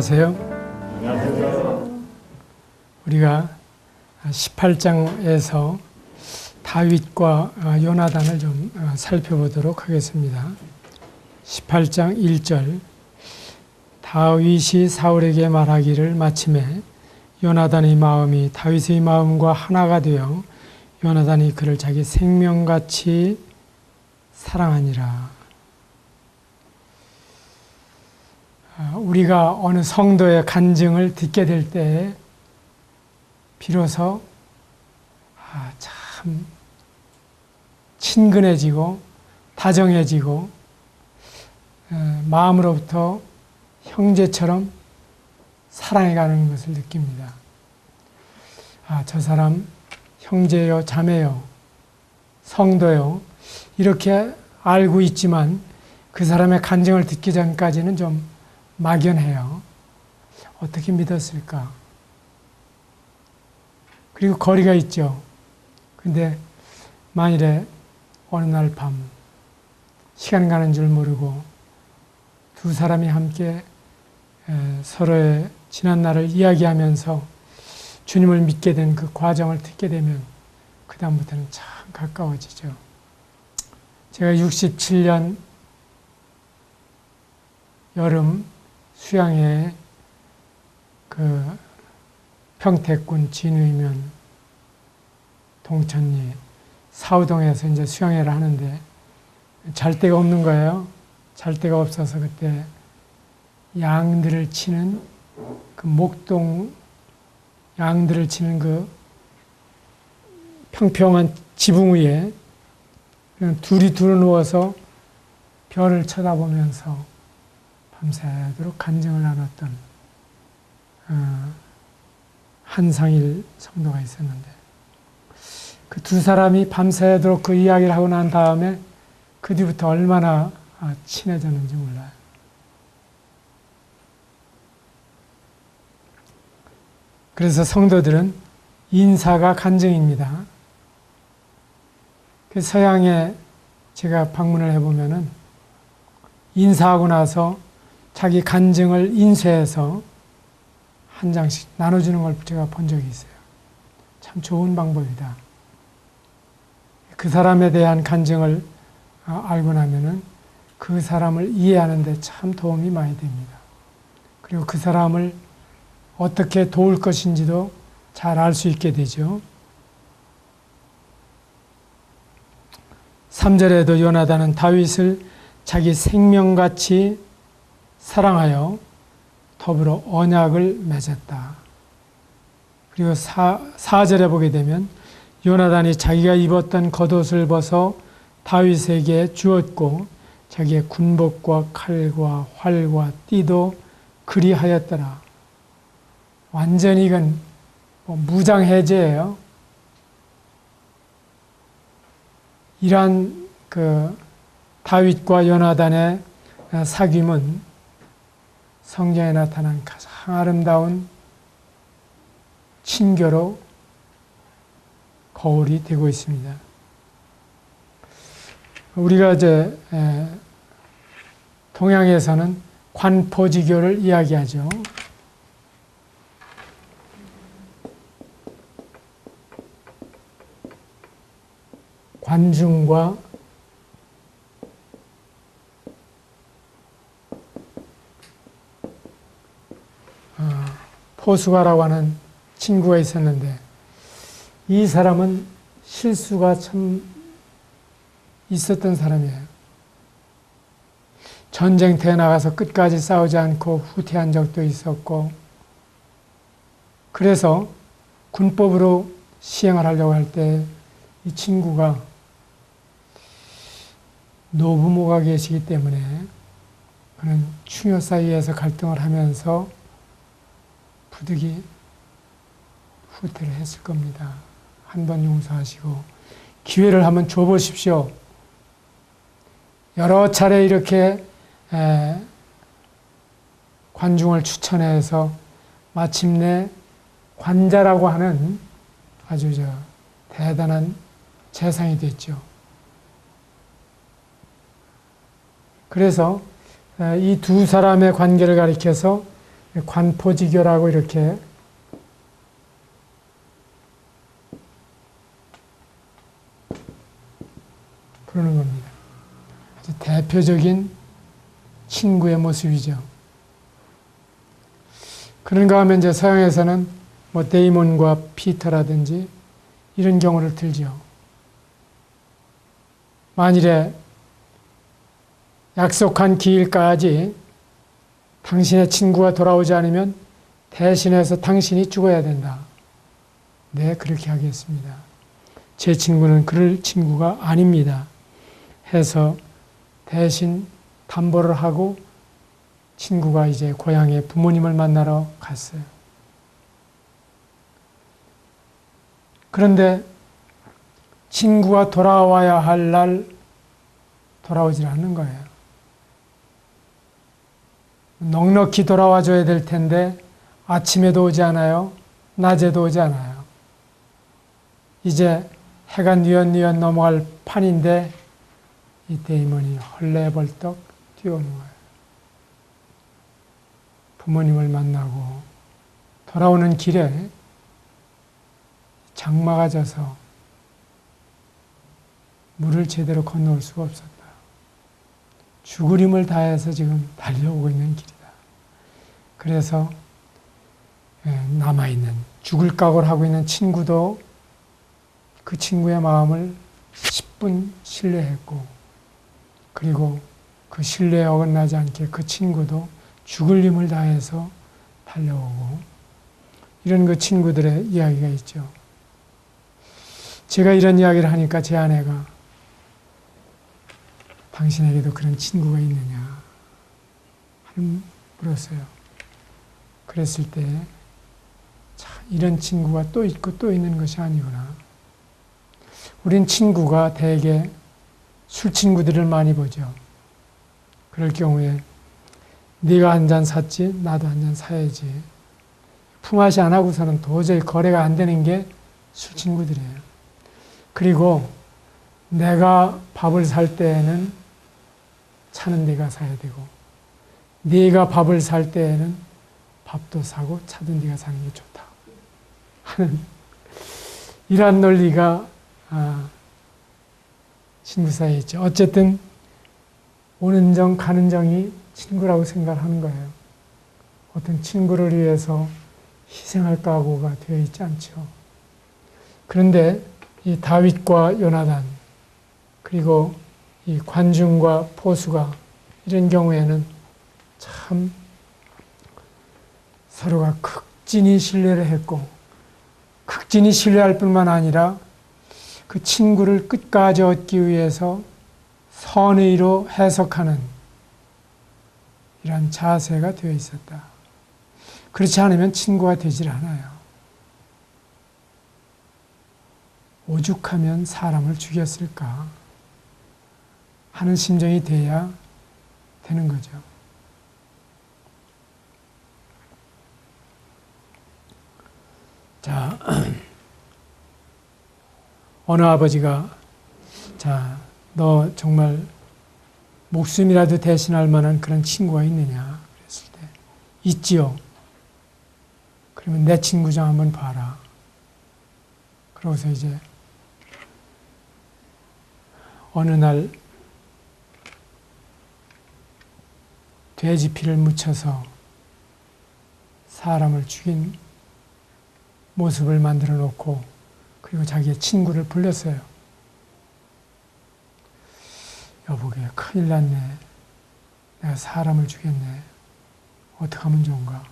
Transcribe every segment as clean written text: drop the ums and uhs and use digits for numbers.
안녕하세요. 안녕하세요. 우리가 18장에서 다윗과 요나단을 좀 살펴보도록 하겠습니다. 18장 1절 다윗이 사울에게 말하기를 마침에 요나단의 마음이 다윗의 마음과 하나가 되어 요나단이 그를 자기 생명같이 사랑하니라. 우리가 어느 성도의 간증을 듣게 될 때 비로소 참 친근해지고 다정해지고 마음으로부터 형제처럼 사랑해가는 것을 느낍니다. 저 사람 형제요, 자매요, 성도요 이렇게 알고 있지만 그 사람의 간증을 듣기 전까지는 좀 막연해요. 어떻게 믿었을까? 그리고 거리가 있죠. 근데 만일에 어느 날 밤 시간 가는 줄 모르고 두 사람이 함께 서로의 지난 날을 이야기하면서 주님을 믿게 된 그 과정을 듣게 되면 그 다음부터는 참 가까워지죠. 제가 67년 여름 수양회 그 평택군 진의면 동천리 사우동에서 이제 수양회를 하는데 잘 데가 없는 거예요. 잘 데가 없어서 그때 양들을 치는 그 목동 양들을 치는 그 평평한 지붕 위에 그냥 둘이 누워서 별을 쳐다보면서 밤새도록 간증을 나눴던 한상일 성도가 있었는데 그 두 사람이 밤새도록 그 이야기를 하고 난 다음에 그 뒤부터 얼마나 친해졌는지 몰라요. 그래서 성도들은 인사가 간증입니다. 그 서양에 제가 방문을 해보면은 인사하고 나서 자기 간증을 인쇄해서 한 장씩 나눠주는 걸 제가 본 적이 있어요. 참 좋은 방법이다. 그 사람에 대한 간증을 알고 나면은 그 사람을 이해하는 데 참 도움이 많이 됩니다. 그리고 그 사람을 어떻게 도울 것인지도 잘 알 수 있게 되죠. 3절에도 요나단은 다윗을 자기 생명같이 사랑하여 더불어 언약을 맺었다. 그리고 4절에 보게 되면 요나단이 자기가 입었던 겉옷을 벗어 다윗에게 주었고 자기의 군복과 칼과 활과 띠도 그리하였더라. 완전히 이건 무장해제예요. 이러한 그 다윗과 요나단의 사귐은 성경에 나타난 가장 아름다운 친교로 거울이 되고 있습니다. 우리가 이제 동양에서는 관포지교를 이야기하죠. 관중과 포수가라고 하는 친구가 있었는데 이 사람은 실수가 참 있었던 사람이에요. 전쟁터에 나가서 끝까지 싸우지 않고 후퇴한 적도 있었고 그래서 군법으로 시행을 하려고 할 때 이 친구가 노부모가 계시기 때문에 그는 충효 사이에서 갈등을 하면서 부득이 후퇴를 했을 겁니다. 한 번 용서하시고 기회를 한번 줘보십시오. 여러 차례 이렇게 관중을 추천해서 마침내 관자라고 하는 아주 대단한 재상이 됐죠. 그래서 이 두 사람의 관계를 가리켜서 관포지교라고 이렇게 부르는 겁니다. 아주 대표적인 친구의 모습이죠. 그런가 하면 이제 서양에서는 뭐 데이몬과 피터라든지 이런 경우를 들죠. 만일에 약속한 기일까지 당신의 친구가 돌아오지 않으면 대신해서 당신이 죽어야 된다. 네, 그렇게 하겠습니다. 제 친구는 그럴 친구가 아닙니다. 해서 대신 담보를 하고 친구가 이제 고향에 부모님을 만나러 갔어요. 그런데 친구가 돌아와야 할 날 돌아오질 않는 거예요. 넉넉히 돌아와 줘야 될 텐데 아침에도 오지 않아요. 낮에도 오지 않아요. 이제 해가 뉘엿뉘엿 넘어갈 판인데 이 데이몬이 헐레벌떡 뛰어오는 거예요. 부모님을 만나고 돌아오는 길에 장마가 져서 물을 제대로 건너올 수가 없었다. 죽을 힘을 다해서 지금 달려오고 있는 길이다. 그래서 남아있는 죽을 각오를 하고 있는 친구도 그 친구의 마음을 10분 신뢰했고, 그리고 그 신뢰에 어긋나지 않게 그 친구도 죽을 힘을 다해서 달려오고, 이런 그 친구들의 이야기가 있죠. 제가 이런 이야기를 하니까 제 아내가 당신에게도 그런 친구가 있느냐 하는 물었어요. 그랬을 때 참 이런 친구가 또 있고 또 있는 것이 아니구나. 우린 친구가 대개 술 친구들을 많이 보죠. 그럴 경우에 네가 한 잔 샀지 나도 한 잔 사야지. 품앗이 안 하고서는 도저히 거래가 안 되는 게 술 친구들이에요. 그리고 내가 밥을 살 때에는 차는 네가 사야 되고, 네가 밥을 살 때에는 밥도 사고 차도 네가 사는 게 좋다 하는 이러한 논리가 친구 사이에 있죠. 어쨌든 오는 정 가는 정이 친구라고 생각하는 거예요. 어떤 친구를 위해서 희생할 각오가 되어 있지 않죠. 그런데 이 다윗과 요나단, 그리고 이 관중과 포수가 이런 경우에는 참 서로가 극진히 신뢰를 했고, 극진히 신뢰할 뿐만 아니라 그 친구를 끝까지 얻기 위해서 선의로 해석하는 이런 자세가 되어 있었다. 그렇지 않으면 친구가 되질 않아요. 오죽하면 사람을 죽였을까 하는 심정이 돼야 되는 거죠. 자, 어느 아버지가 자, 너 정말 목숨이라도 대신할 만한 그런 친구가 있느냐 그랬을 때 있지요. 그러면 내 친구 좀 한번 봐라. 그러고서 이제 어느 날 돼지 피를 묻혀서 사람을 죽인 모습을 만들어 놓고, 그리고 자기의 친구를 불렀어요. 여보게, 큰일 났네. 내가 사람을 죽였네. 어떻게 하면 좋은가?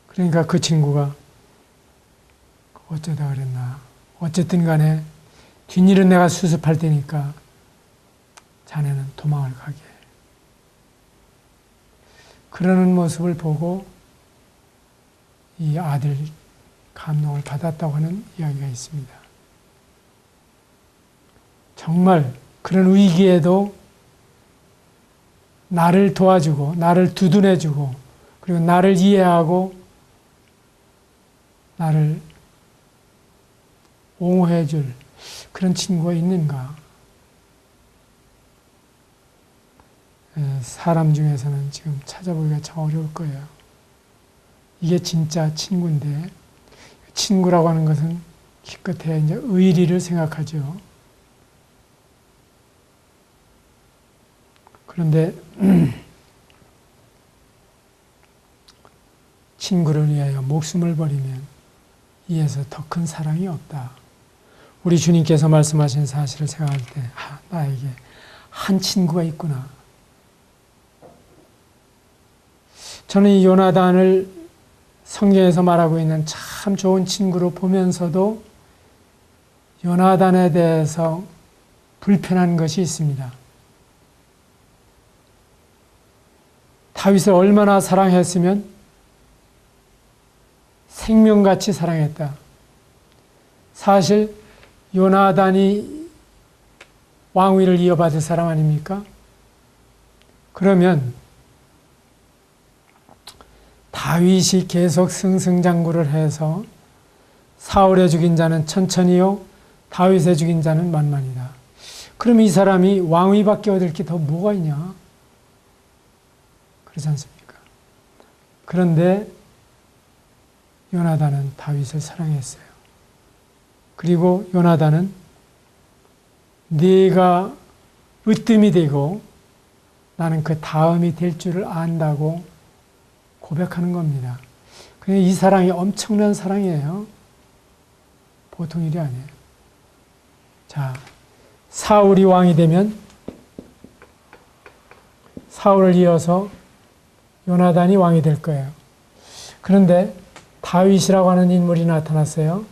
그러니까 그 친구가 어쩌다 그랬나. 어쨌든 간에 뒷일은 내가 수습할 테니까 자네는 도망을 가게. 그러는 모습을 보고 이 아들 감동을 받았다고 하는 이야기가 있습니다. 정말 그런 위기에도 나를 도와주고 나를 두둔해주고 그리고 나를 이해하고 나를 옹호해줄 그런 친구가 있는가? 사람 중에서는 지금 찾아보기가 참 어려울 거예요. 이게 진짜 친구인데, 친구라고 하는 것은 기껏해야 이제 의리를 생각하죠. 그런데 친구를 위하여 목숨을 버리면 이에서 더 큰 사랑이 없다. 우리 주님께서 말씀하신 사실을 생각할 때, 나에게 한 친구가 있구나. 저는 이 요나단을 성경에서 말하고 있는 참 좋은 친구로 보면서도 요나단에 대해서 불편한 것이 있습니다. 다윗을 얼마나 사랑했으면 생명같이 사랑했다. 사실 요나단이 왕위를 이어받을 사람 아닙니까? 그러면 다윗이 계속 승승장구를 해서 사울의 죽인 자는 천천히요, 다윗의 죽인 자는 만만이다. 그럼 이 사람이 왕위밖에 얻을 게 더 뭐가 있냐? 그렇지 않습니까? 그런데 요나단은 다윗을 사랑했어요. 그리고 요나단은 네가 으뜸이 되고 나는 그 다음이 될 줄을 안다고 고백하는 겁니다. 그냥 이 사랑이 엄청난 사랑이에요. 보통 일이 아니에요. 자, 사울이 왕이 되면 사울을 이어서 요나단이 왕이 될 거예요. 그런데 다윗이라고 하는 인물이 나타났어요.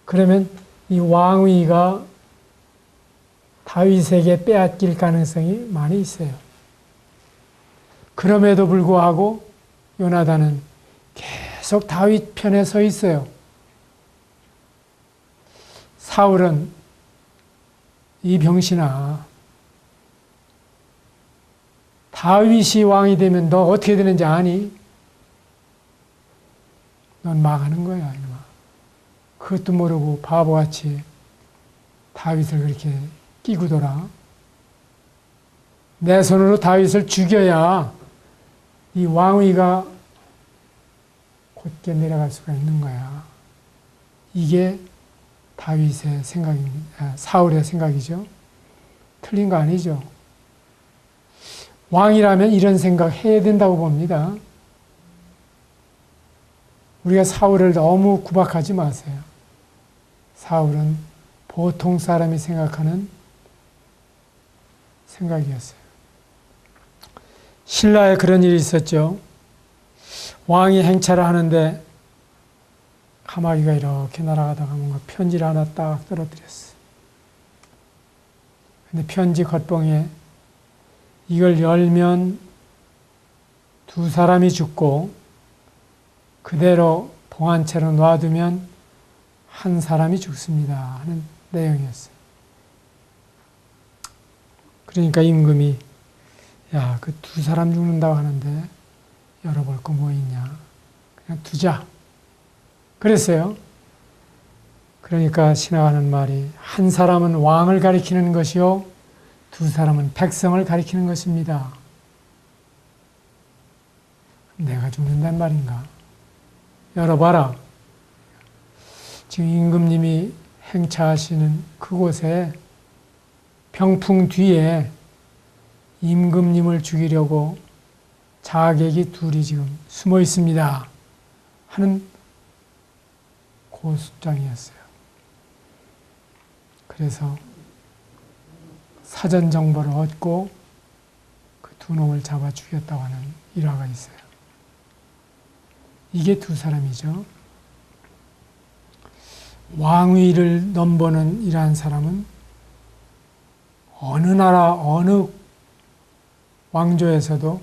그러면 이 왕위가 다윗에게 빼앗길 가능성이 많이 있어요. 그럼에도 불구하고 요나단은 계속 다윗 편에 서 있어요. 사울은 이 병신아, 다윗이 왕이 되면 너 어떻게 되는지 아니? 넌 망하는 거야, 이놈아. 그것도 모르고 바보같이 다윗을 그렇게 끼고 돌아. 내 손으로 다윗을 죽여야 이 왕위가 곧게 내려갈 수가 있는 거야. 이게 다윗의 생각입니다. 사울의 생각이죠. 틀린 거 아니죠. 왕이라면 이런 생각 해야 된다고 봅니다. 우리가 사울을 너무 구박하지 마세요. 사울은 보통 사람이 생각하는 생각이었어요. 신라에 그런 일이 있었죠. 왕이 행차를 하는데 까마귀가 이렇게 날아가다가 뭔가 편지를 하나 딱 떨어뜨렸어. 근데 편지 겉봉에 이걸 열면 두 사람이 죽고 그대로 봉한 채로 놔두면 한 사람이 죽습니다 하는 내용이었어요. 그러니까 임금이 야, 그 두 사람 죽는다고 하는데 열어볼 거 뭐 있냐. 그냥 두자. 그랬어요. 그러니까 신화가 하는 말이 한 사람은 왕을 가리키는 것이요 두 사람은 백성을 가리키는 것입니다. 내가 죽는단 말인가? 열어봐라. 지금 임금님이 행차하시는 그곳에 병풍 뒤에 임금님을 죽이려고 자객이 둘이 지금 숨어 있습니다 하는 고숫장이었어요. 그래서 사전 정보를 얻고 그 두 놈을 잡아 죽였다고 하는 일화가 있어요. 이게 두 사람이죠. 왕위를 넘보는 이러한 사람은 어느 나라 어느 왕조에서도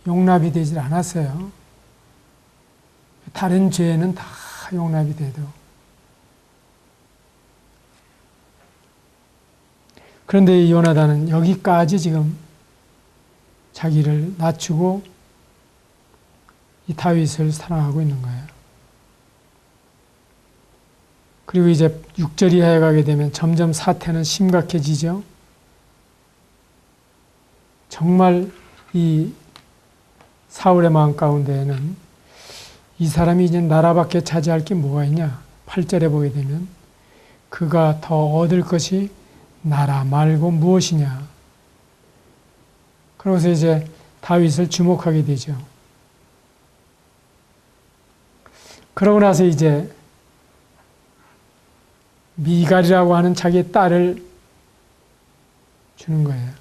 용납이 되질 않았어요. 다른 죄는 다 용납이 돼도. 그런데 이 요나단은 여기까지 지금 자기를 낮추고 이 다윗을 사랑하고 있는 거예요. 그리고 이제 6절 이하에 가게 되면 점점 사태는 심각해지죠. 정말 이 사울의 마음 가운데에는 이 사람이 이제 나라밖에 차지할 게 뭐가 있냐? 8절에 보게 되면 그가 더 얻을 것이 나라 말고 무엇이냐? 그러고서 이제 다윗을 주목하게 되죠. 그러고 나서 이제 미갈이라고 하는 자기의 딸을 주는 거예요.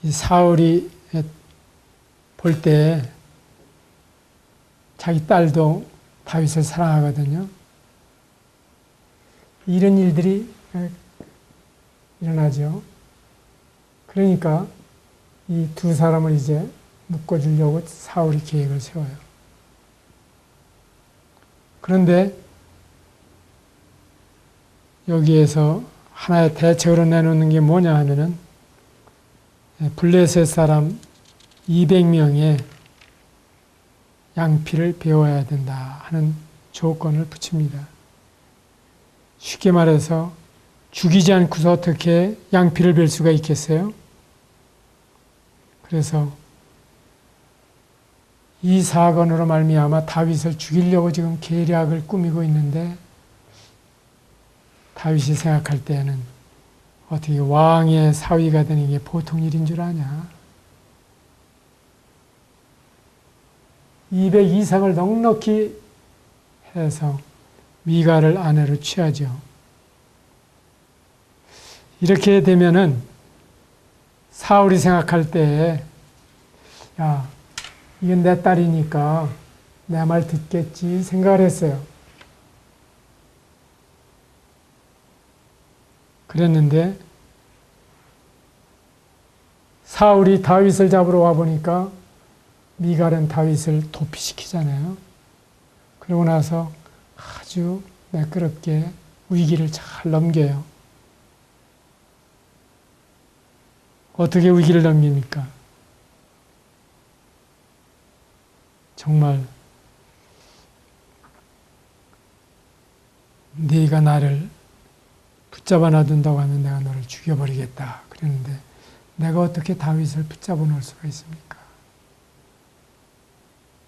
이 사울이 볼 때 자기 딸도 다윗을 사랑하거든요. 이런 일들이 일어나죠. 그러니까 이 두 사람을 이제 묶어주려고 사울이 계획을 세워요. 그런데 여기에서 하나의 대책으로 내놓는 게 뭐냐 하면은 블레셋 사람 200명의 양피를 베어야 된다 하는 조건을 붙입니다. 쉽게 말해서 죽이지 않고서 어떻게 양피를 벨 수가 있겠어요? 그래서 이 사건으로 말미암아 다윗을 죽이려고 지금 계략을 꾸미고 있는데 다윗이 생각할 때에는 어떻게 왕의 사위가 되는 게 보통 일인 줄 아냐? 200 이상을 넉넉히 해서 미갈을 아내로 취하죠. 이렇게 되면은 사울이 생각할 때에 야, 이건 내 딸이니까 내 말 듣겠지 생각을 했어요. 그랬는데 사울이 다윗을 잡으러 와보니까 미갈은 다윗을 도피시키잖아요. 그러고 나서 아주 매끄럽게 위기를 잘 넘겨요. 어떻게 위기를 넘깁니까? 정말 네가 나를 붙잡아 놔둔다고 하면 내가 너를 죽여버리겠다. 그랬는데 내가 어떻게 다윗을 붙잡아 놓을 수가 있습니까?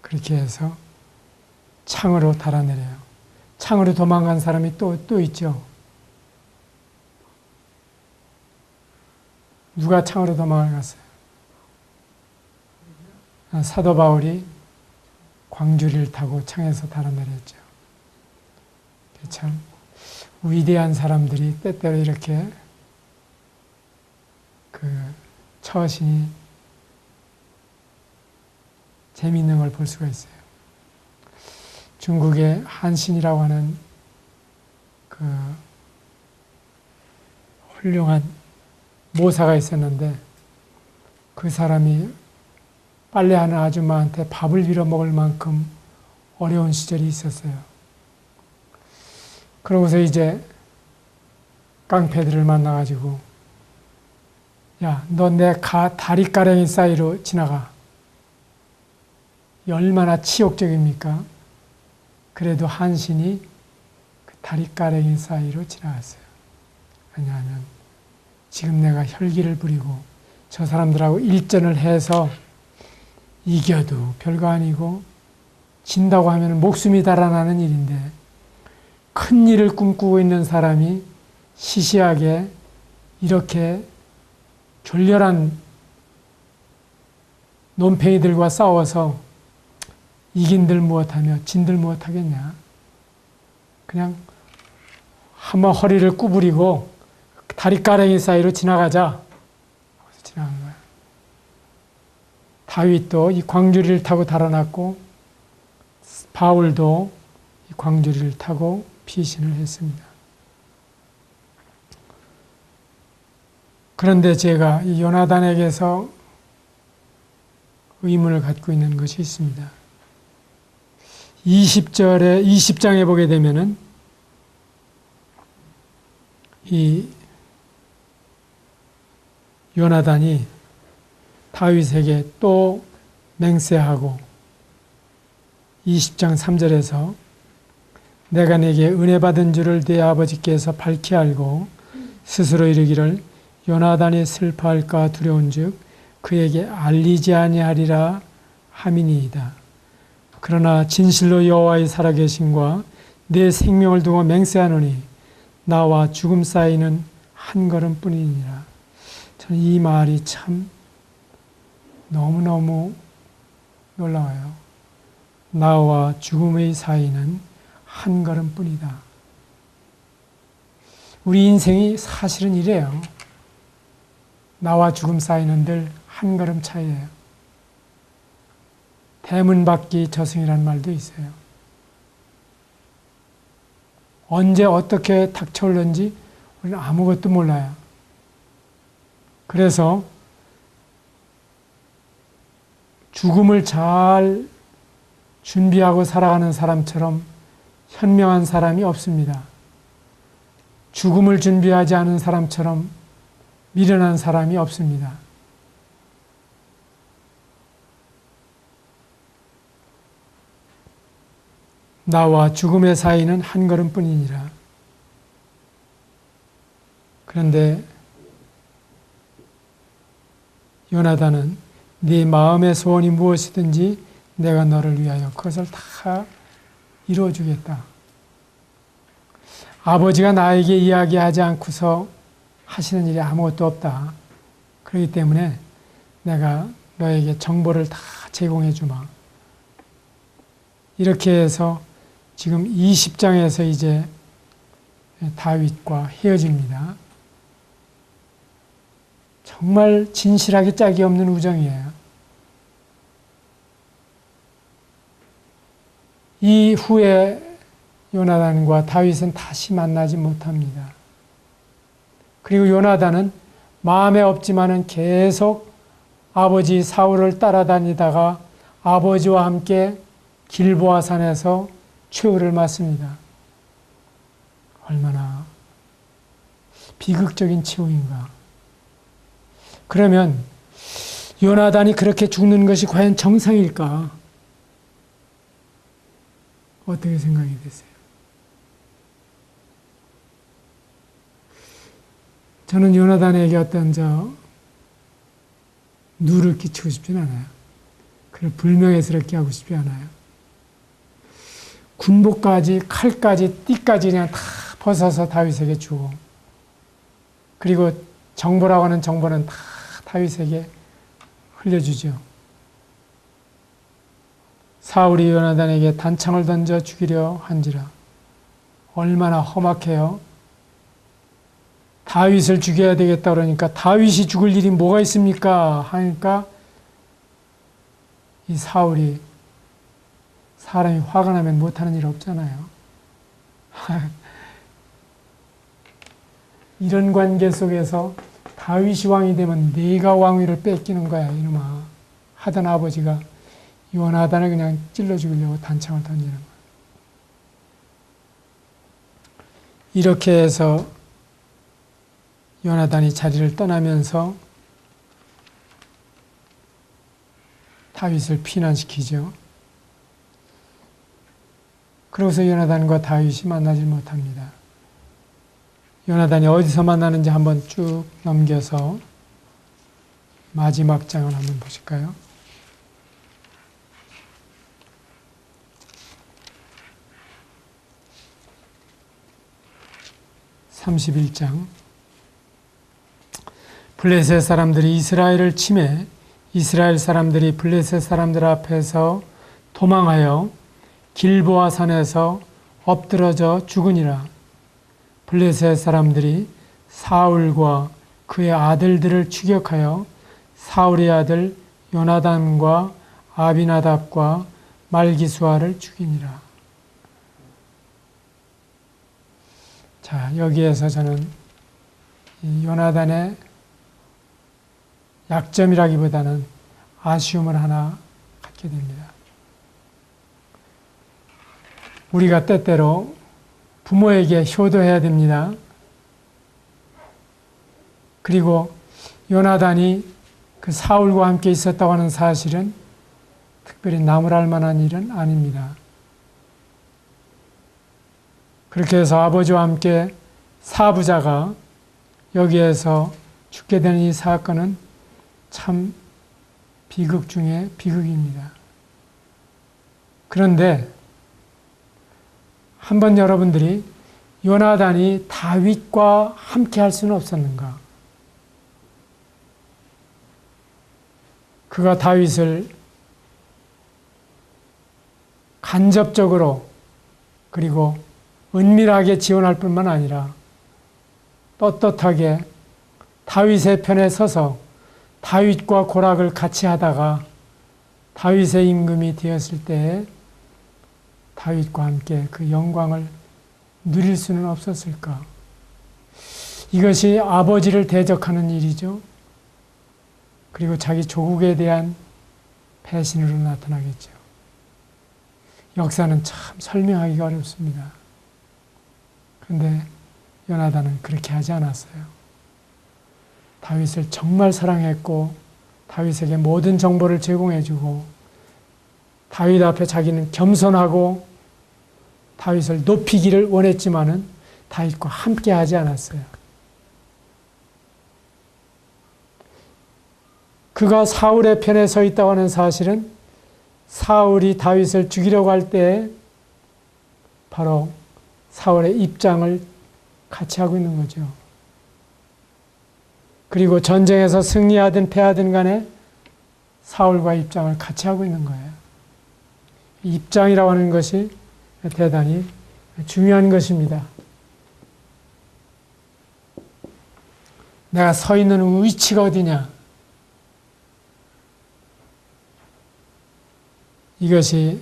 그렇게 해서 창으로 달아내려요. 창으로 도망간 사람이 또 있죠. 누가 창으로 도망을 갔어요? 사도 바울이 광주리를 타고 창에서 달아내렸죠. 참 위대한 사람들이 때때로 이렇게 처신이 재미있는 걸 볼 수가 있어요. 중국의 한신이라고 하는 훌륭한 모사가 있었는데 그 사람이 빨래하는 아줌마한테 밥을 빌어 먹을 만큼 어려운 시절이 있었어요. 그러고서 이제 깡패들을 만나가지고 야, 너 내 다리가랭이 사이로 지나가. 얼마나 치욕적입니까? 그래도 한신이 그 다리가랭이 사이로 지나갔어요. 왜냐하면 지금 내가 혈기를 부리고 저 사람들하고 일전을 해서 이겨도 별거 아니고 진다고 하면 목숨이 달아나는 일인데 큰 일을 꿈꾸고 있는 사람이 시시하게 이렇게 졸렬한 논팽이들과 싸워서 이긴들 무엇하며 진들 무엇하겠냐. 그냥 한번 허리를 구부리고 다리가랭이 사이로 지나가자. 그래서 지나간 거야. 다윗도 이 광주리를 타고 달아났고 바울도 이 광주리를 타고 피신을 했습니다. 그런데 제가 이 요나단에게서 의문을 갖고 있는 것이 있습니다. 20장에 보게 되면은 이 요나단이 다윗에게 또 맹세하고 20장 3절에서 내가 내게 은혜 받은 줄을 네 아버지께서 밝히 알고 스스로 이르기를 요나단이 슬퍼할까 두려운즉 그에게 알리지 아니하리라 함이니이다. 그러나 진실로 여호와의 살아계심과 내 생명을 두고 맹세하노니 나와 죽음 사이는 한 걸음뿐이니라. 저는 이 말이 참 너무너무 놀라워요. 나와 죽음의 사이는 한 걸음뿐이다. 우리 인생이 사실은 이래요. 나와 죽음 사이는 늘 한 걸음 차이예요. 대문 밖이 저승이라는 말도 있어요. 언제 어떻게 닥쳐올는지 우리는 아무것도 몰라요. 그래서 죽음을 잘 준비하고 살아가는 사람처럼 현명한 사람이 없습니다. 죽음을 준비하지 않은 사람처럼 미련한 사람이 없습니다. 나와 죽음의 사이는 한 걸음뿐이니라. 그런데 요나단은 네 마음의 소원이 무엇이든지 내가 너를 위하여 그것을 다 이루어주겠다. 아버지가 나에게 이야기하지 않고서 하시는 일이 아무것도 없다. 그렇기 때문에 내가 너에게 정보를 다 제공해 주마. 이렇게 해서 지금 20장에서 이제 다윗과 헤어집니다. 정말 진실하게 짝이 없는 우정이에요. 이후에 요나단과 다윗은 다시 만나지 못합니다. 그리고 요나단은 마음에 없지만은 계속 아버지 사울을 따라다니다가 아버지와 함께 길보아 산에서 최후를 맞습니다. 얼마나 비극적인 최후인가. 그러면 요나단이 그렇게 죽는 것이 과연 정상일까? 어떻게 생각이 되세요? 저는 요나단에게 어떤 누를 끼치고 싶지는 않아요. 그를 불명예스럽게 하고 싶지 않아요. 군복까지 칼까지 띠까지 그냥 다 벗어서 다윗에게 주고, 그리고 정보라고 하는 정보는 다 다윗에게 흘려주죠. 사울이 요나단에게 단창을 던져 죽이려 한지라. 얼마나 험악해요. 다윗을 죽여야 되겠다 그러니까 다윗이 죽을 일이 뭐가 있습니까? 하니까 이 사울이, 사람이 화가 나면 못하는 일 없잖아요. 이런 관계 속에서 다윗이 왕이 되면 네가 왕위를 뺏기는 거야 이놈아 하던 아버지가 요나단을 그냥 찔러 죽이려고 단창을 던지는 거야. 이렇게 해서 요나단이 자리를 떠나면서 다윗을 피난시키죠. 그러고서 요나단과 다윗이 만나지 못합니다. 요나단이 어디서 만나는지 한번 쭉 넘겨서 마지막 장을 한번 보실까요? (31장) 블레셋 사람들이 이스라엘을 침해 이스라엘 사람들이 블레셋 사람들 앞에서 도망하여 길보아 산에서 엎드러져 죽으니라. 블레셋 사람들이 사울과 그의 아들들을 추격하여 사울의 아들 요나단과 아비나답과 말기수아를 죽이니라. 자, 여기에서 저는 이 요나단의 약점이라기보다는 아쉬움을 하나 갖게 됩니다. 우리가 때때로 부모에게 효도해야 됩니다. 그리고 요나단이 그 사울과 함께 있었다고 하는 사실은 특별히 나무랄 만한 일은 아닙니다. 그렇게 해서 아버지와 함께 사부자가 여기에서 죽게 되는 이 사건은 참 비극 중에 비극입니다. 그런데 한번 여러분들이 요나단이 다윗과 함께 할 수는 없었는가? 그가 다윗을 간접적으로 그리고 은밀하게 지원할 뿐만 아니라 떳떳하게 다윗의 편에 서서 다윗과 고락을 같이 하다가 다윗의 임금이 되었을 때에 다윗과 함께 그 영광을 누릴 수는 없었을까? 이것이 아버지를 대적하는 일이죠. 그리고 자기 조국에 대한 배신으로 나타나겠죠. 역사는 참 설명하기가 어렵습니다. 그런데 요나단은 그렇게 하지 않았어요. 다윗을 정말 사랑했고 다윗에게 모든 정보를 제공해주고 다윗 앞에 자기는 겸손하고 다윗을 높이기를 원했지만은 다윗과 함께 하지 않았어요. 그가 사울의 편에 서 있다고 하는 사실은 사울이 다윗을 죽이려고 할 때 바로 사울의 입장을 같이 하고 있는 거죠. 그리고 전쟁에서 승리하든 패하든 간에 사울과 입장을 같이 하고 있는 거예요. 입장이라고 하는 것이 대단히 중요한 것입니다. 내가 서 있는 위치가 어디냐? 이것이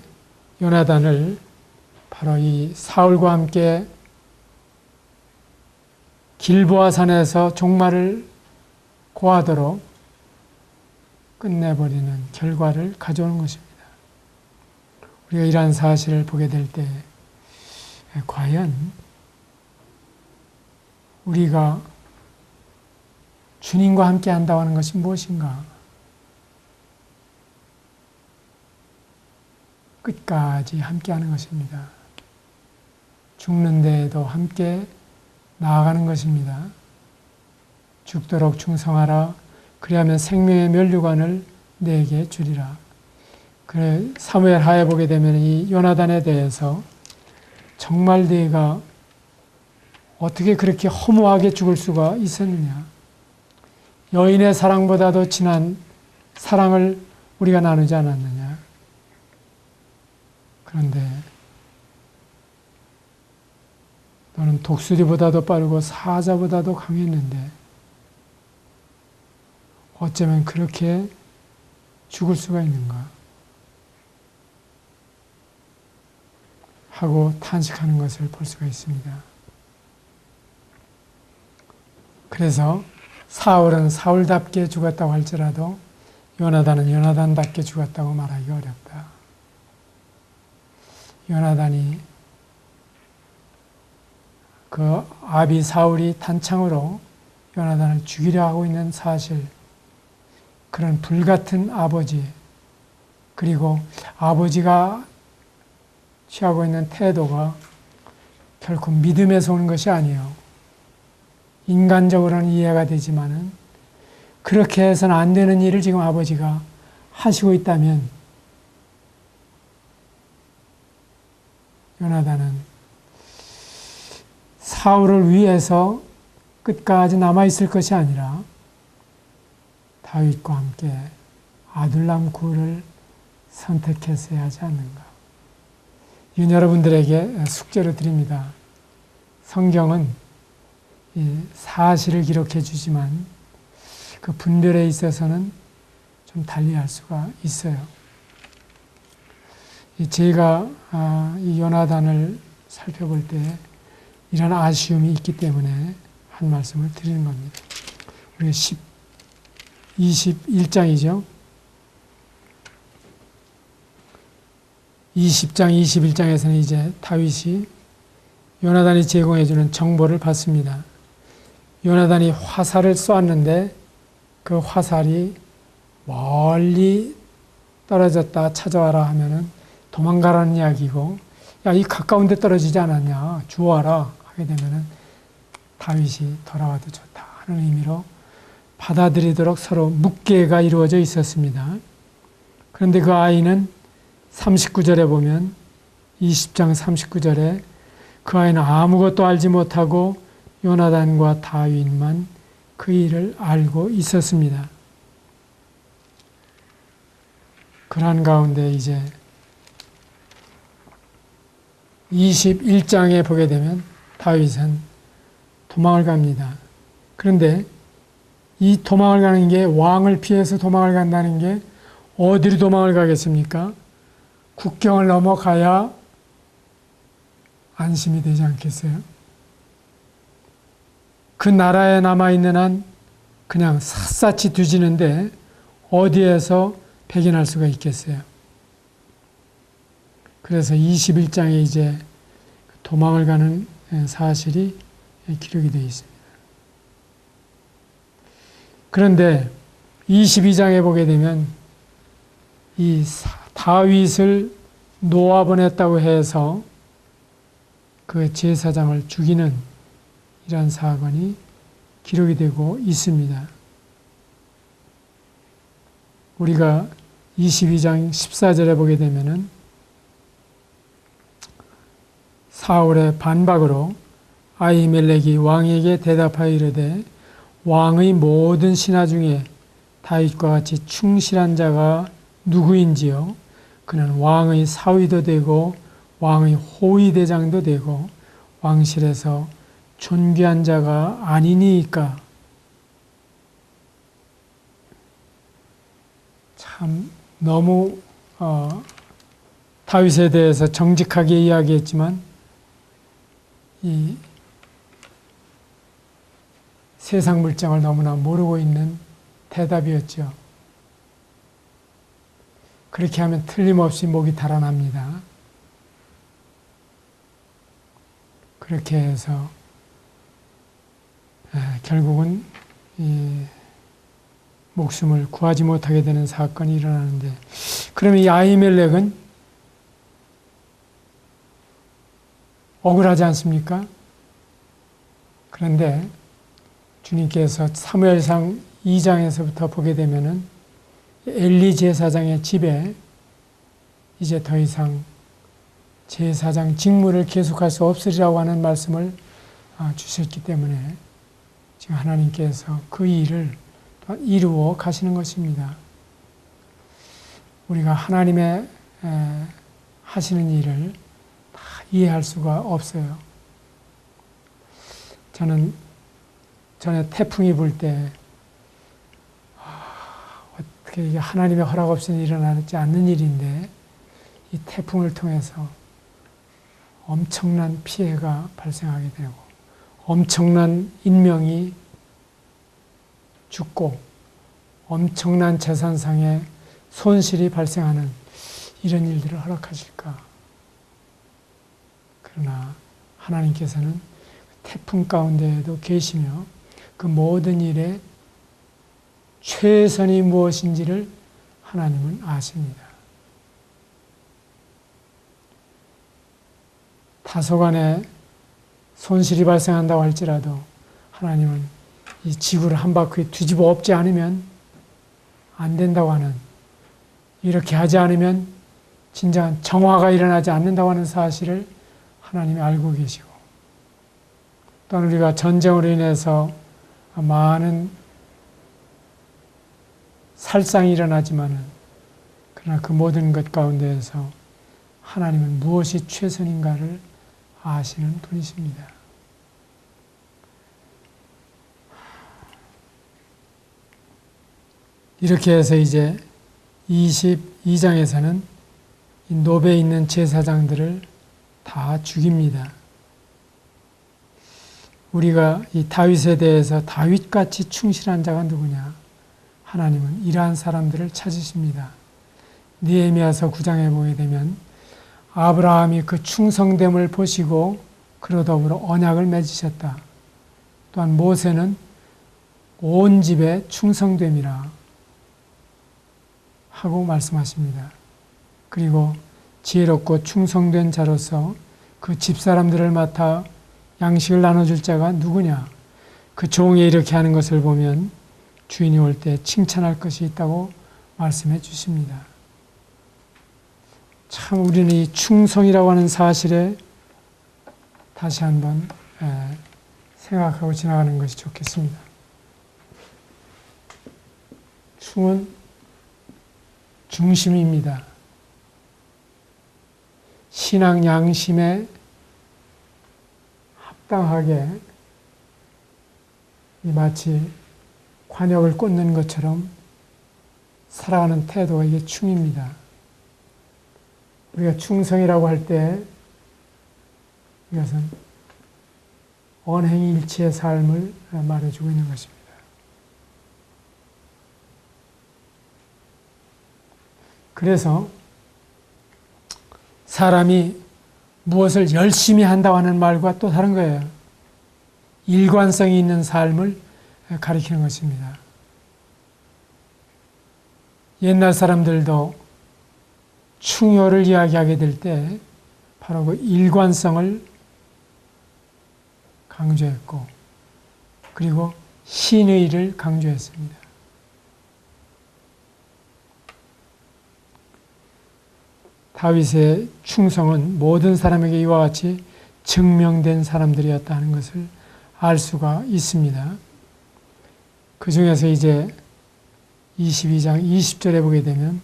요나단을 바로 이 사울과 함께 길보아 산에서 종말을 고하도록 끝내버리는 결과를 가져오는 것입니다. 우리가 이러한 사실을 보게 될 때 과연 우리가 주님과 함께 한다고 하는 것이 무엇인가? 끝까지 함께 하는 것입니다. 죽는 데에도 함께 나아가는 것입니다. 죽도록 충성하라. 그리하면 생명의 면류관을 내게 주리라. 그래 사무엘 하에 보게 되면 이 요나단에 대해서 정말 네가 어떻게 그렇게 허무하게 죽을 수가 있었느냐? 여인의 사랑보다도 진한 사랑을 우리가 나누지 않았느냐? 그런데 너는 독수리보다도 빠르고 사자보다도 강했는데 어쩌면 그렇게 죽을 수가 있는가? 하고 탄식하는 것을 볼 수가 있습니다. 그래서 사울은 사울답게 죽었다고 할지라도 요나단은 요나단답게 죽었다고 말하기 어렵다. 요나단이 그 아비 사울이 단창으로 요나단을 죽이려 하고 있는 사실, 그런 불같은 아버지, 그리고 아버지가 취하고 있는 태도가 결코 믿음에서 오는 것이 아니에요. 인간적으로는 이해가 되지만은 그렇게 해서는 안 되는 일을 지금 아버지가 하시고 있다면 요나단은 사울을 위해서 끝까지 남아있을 것이 아니라 다윗과 함께 아둘람 굴을 선택했어야 하지 않는가. 이건 여러분들에게 숙제로 드립니다. 성경은 이 사실을 기록해 주지만 그 분별에 있어서는 좀 달리할 수가 있어요. 제가 이 요나단을 살펴볼 때 이런 아쉬움이 있기 때문에 한 말씀을 드리는 겁니다. 우리가 21장이죠. 20장, 21장에서는 이제 다윗이 요나단이 제공해주는 정보를 받습니다. 요나단이 화살을 쏘았는데 그 화살이 멀리 떨어졌다 찾아와라 하면은 도망가라는 이야기고, 야, 이 가까운 데 떨어지지 않았냐, 주워와라 하게 되면은 다윗이 돌아와도 좋다 하는 의미로 받아들이도록 서로 묵계가 이루어져 있었습니다. 그런데 그 아이는 39절에 보면 20장 39절에 그 아이는 아무것도 알지 못하고 요나단과 다윗만 그 일을 알고 있었습니다. 그러한 가운데 이제 21장에 보게 되면 다윗은 도망을 갑니다. 그런데 이 도망을 가는 게 왕을 피해서 도망을 간다는 게 어디로 도망을 가겠습니까? 국경을 넘어가야 안심이 되지 않겠어요? 그 나라에 남아있는 한 그냥 샅샅이 뒤지는데 어디에서 배긴할 수가 있겠어요? 그래서 21장에 이제 도망을 가는 사실이 기록이 되어 있습니다. 그런데 22장에 보게 되면 이 다윗을 놓아보냈다고 해서 그 제사장을 죽이는 이러한 사건이 기록이 되고 있습니다. 우리가 22장 14절에 보게 되면은 사울의 반박으로 아히멜렉이 왕에게 대답하여 이르되 왕의 모든 신하 중에 다윗과 같이 충실한 자가 누구인지요? 그는 왕의 사위도 되고 왕의 호위대장도 되고 왕실에서 존귀한 자가 아니니까. 참 너무 다윗에 대해서 정직하게 이야기했지만 이 세상 물정을 너무나 모르고 있는 대답이었죠. 그렇게 하면 틀림없이 목이 달아납니다. 그렇게 해서 결국은 이 목숨을 구하지 못하게 되는 사건이 일어나는데, 그러면 이 아히멜렉은 억울하지 않습니까? 그런데 주님께서 사무엘상 2장에서부터 보게 되면은 엘리 제사장의 집에 이제 더 이상 제사장 직무를 계속할 수 없으리라고 하는 말씀을 주셨기 때문에 지금 하나님께서 그 일을 이루어 가시는 것입니다. 우리가 하나님의 하시는 일을 다 이해할 수가 없어요. 저는 전에 태풍이 불 때 어떻게 이게 하나님의 허락 없이는 일어나지 않는 일인데 이 태풍을 통해서 엄청난 피해가 발생하게 되고 엄청난 인명이 죽고 엄청난 재산상의 손실이 발생하는 이런 일들을 허락하실까? 그러나 하나님께서는 태풍 가운데에도 계시며 그 모든 일에 최선이 무엇인지를 하나님은 아십니다. 다소간의 손실이 발생한다고 할지라도 하나님은 이 지구를 한 바퀴 뒤집어 엎지 않으면 안 된다고 하는, 이렇게 하지 않으면 진정한 정화가 일어나지 않는다고 하는 사실을 하나님이 알고 계시고, 또한 우리가 전쟁으로 인해서 많은 살상이 일어나지만은 그러나 그 모든 것 가운데에서 하나님은 무엇이 최선인가를 아시는 분이십니다. 이렇게 해서 이제 22장에서는 이 노베에 있는 제사장들을 다 죽입니다. 우리가 이 다윗에 대해서 다윗같이 충실한 자가 누구냐? 하나님은 이러한 사람들을 찾으십니다. 느헤미야서 9장에 보게 되면 아브라함이 그 충성됨을 보시고 그로 더불어 언약을 맺으셨다. 또한 모세는 온 집에 충성됨이라 하고 말씀하십니다. 그리고 지혜롭고 충성된 자로서 그 집사람들을 맡아 양식을 나눠줄 자가 누구냐? 그 종이 이렇게 하는 것을 보면 주인이 올 때 칭찬할 것이 있다고 말씀해 주십니다. 참 우리는 이 충성이라고 하는 사실에 다시 한번 생각하고 지나가는 것이 좋겠습니다. 충은 중심입니다. 신앙 양심에 합당하게 마치 관역을 꽂는 것처럼 살아가는 태도가 이게 충입니다. 우리가 충성이라고 할 때 이것은 언행일치의 삶을 말해주고 있는 것입니다. 그래서 사람이 무엇을 열심히 한다고 하는 말과 또 다른 거예요. 일관성이 있는 삶을 가리키는 것입니다. 옛날 사람들도 충효를 이야기하게 될 때 바로 그 일관성을 강조했고 그리고 신의를 강조했습니다. 다윗의 충성은 모든 사람에게 이와 같이 증명된 사람들이었다 하는 것을 알 수가 있습니다. 그 중에서 이제 22장 20절에 보게 되면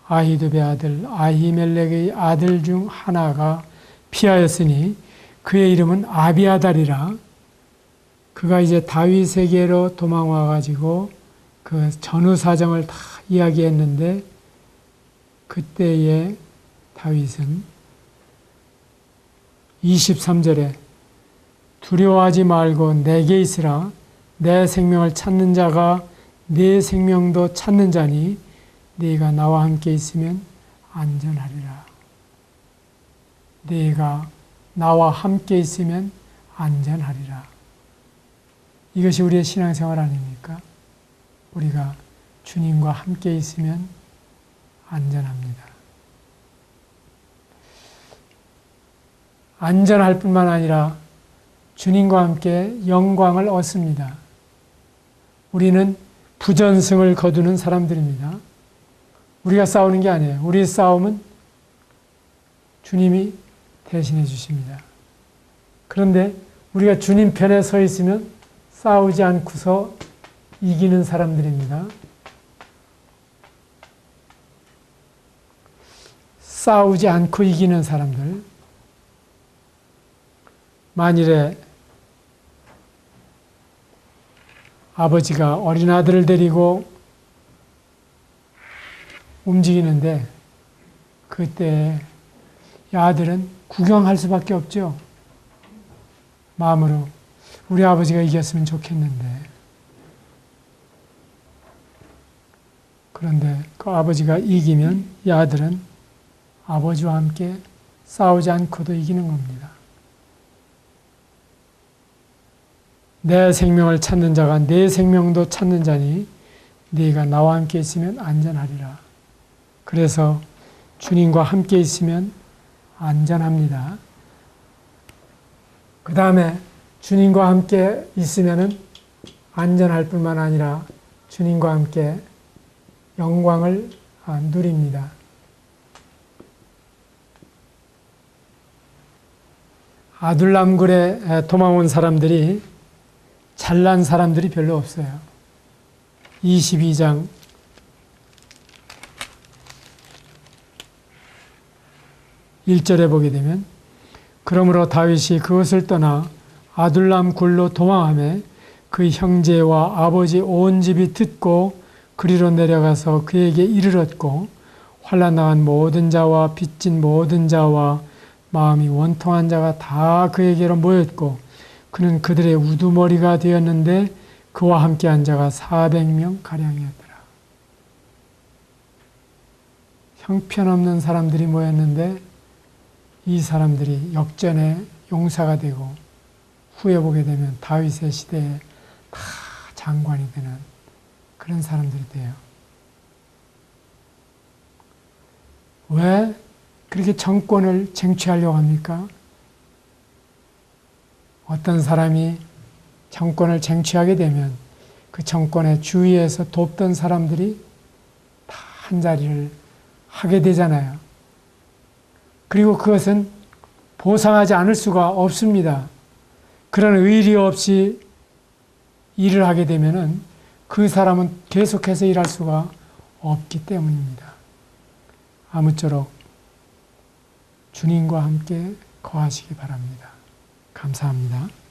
아히두베 아들 아히멜렉의 아들 중 하나가 피하였으니 그의 이름은 아비아달이라. 그가 이제 다윗에게로 도망와 가지고 그 전후 사정을 다 이야기했는데 그때에 다윗은 23절에 두려워하지 말고 내게 있으라. 내 생명을 찾는 자가 내 생명도 찾는 자니 네가 나와 함께 있으면 안전하리라. 네가 나와 함께 있으면 안전하리라. 이것이 우리의 신앙생활 아닙니까? 우리가 주님과 함께 있으면 안전합니다. 안전할 뿐만 아니라 주님과 함께 영광을 얻습니다. 우리는 부전승을 거두는 사람들입니다. 우리가 싸우는 게 아니에요. 우리의 싸움은 주님이 대신해 주십니다. 그런데 우리가 주님 편에 서 있으면 싸우지 않고서 이기는 사람들입니다. 싸우지 않고 이기는 사람들. 만일에 아버지가 어린 아들을 데리고 움직이는데 그때 이 아들은 구경할 수밖에 없죠. 마음으로 우리 아버지가 이겼으면 좋겠는데. 그런데 그 아버지가 이기면 이 아들은 아버지와 함께 싸우지 않고도 이기는 겁니다. 내 생명을 찾는 자가 내 생명도 찾는 자니 네가 나와 함께 있으면 안전하리라. 그래서 주님과 함께 있으면 안전합니다. 그 다음에 주님과 함께 있으면 안전할 뿐만 아니라 주님과 함께 영광을 누립니다. 아둘람굴에 도망온 사람들이 잘난 사람들이 별로 없어요. 22장 1절에 보게 되면 그러므로 다윗이 그것을 떠나 아둘람 굴로 도망하며 그 형제와 아버지 온 집이 듣고 그리로 내려가서 그에게 이르렀고 환난 당한 모든 자와 빚진 모든 자와 마음이 원통한 자가 다 그에게로 모였고 그는 그들의 우두머리가 되었는데 그와 함께한 자가 400명 가량이었더라. 형편없는 사람들이 모였는데 이 사람들이 역전의 용사가 되고 후에 보게 되면 다윗의 시대에 다 장관이 되는 그런 사람들이 돼요. 왜 그렇게 정권을 쟁취하려고 합니까? 어떤 사람이 정권을 쟁취하게 되면 그 정권의 주위에서 돕던 사람들이 다 한자리를 하게 되잖아요. 그리고 그것은 보상하지 않을 수가 없습니다. 그런 의리 없이 일을 하게 되면은 그 사람은 계속해서 일할 수가 없기 때문입니다. 아무쪼록 주님과 함께 거하시기 바랍니다. 감사합니다.